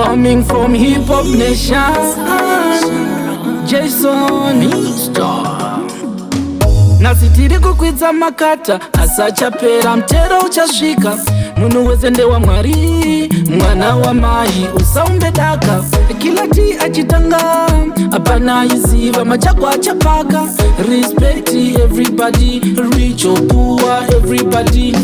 Coming from hip hop nation, Jason Star. Nasi tiri kukwidza makata asachapera mtero uchasvika. Munhu wese ndewa Mwari, mwana wa mai usaumbe daka. Kila ti achitanga apana iziva machako achapaka. Respect everybody, rich or poor everybody.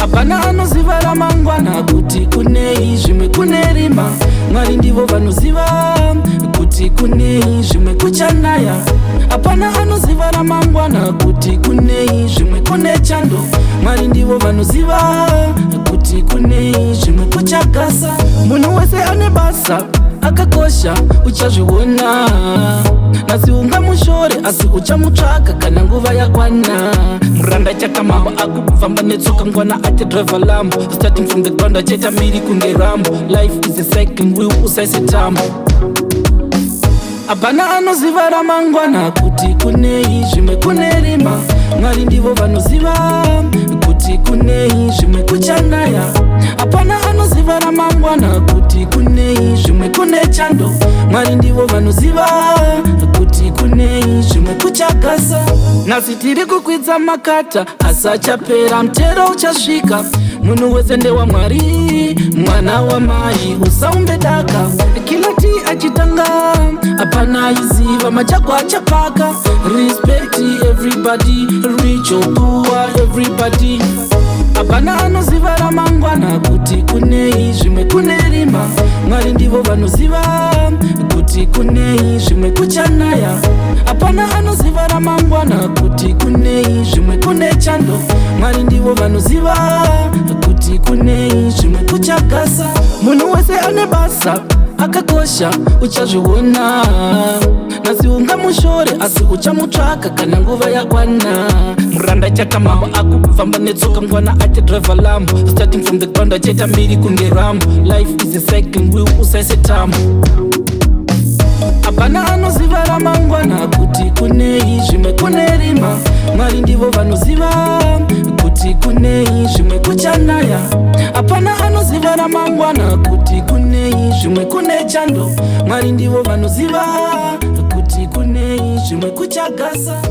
Apana anoziva ramangwana kuti kunei zvimwe kunerima. Mwari ndivo vanoziva kuti kunei zvimwe kuchanaya. Apana anoziva ramangwana kuti kunei zvimwe kune chando. Mwari ndivo vanoziva kuti kunei zvimwe kuchagasa. Munhu wese ane basa akakosha uchazviona. Nasi ungamushore asi uchamutsvaka kana nguva yakwana. Muranda chakamamba akufamba netsoka ngwana achidriva lambo. Starting from the ground achaita miri kunge rambo. Life is a cycle wheel usaise tambo. Apana anoziva ramangwana kuti kunei zvimwe kunerima. Mwari ndivo vanoziva kuti kunei zvimwe kuchanaya. Apana anoziva ramangwana kuti kunei zvimwe kune chando. Mwari ndivo vanoziva kuti kunei zvimwe kuchagasa. Nasi tiri kukwidza makata asachapera mtero uchasvika. Munhu wese ndewa Mwari, mwana wa mai usaumbe daka. Kila ti achitanga apana iziva machako achapaka. Respect everybody, rich or poor everybody. Apana anoziva ramangwana kuti kunei zvimwe kunerima. Mwari ndivo vanoziva kuti kunei zvimwe kuchanaya. Apana anoziva ramangwana kuti kunei zvimwe kune chando. Mwari ndivo vanoziva kuti kunei zvimwe kuchagasa. Munhu wese ane basa akakosha uchazviona. Nasi ungamushore asi uchamutsvaka kana nguva yakwana. Muranda chakamamba akufamba netsoka ngwana achidriva lambo. Starting from the ground achaita miri kunge rambo. Life is a cycle wheel usaise tambo. Apana anoziva ramangwana kuti kunei zvimwe kunerima. Mwari ndivo vanoziva kuti kunei zvimwe kuchanaya. Apana anoziva ramangwana kuti kunei zvimwe kune chando. Mwari ndivo vanoziva kuti kunei zvimwe kuchagasa.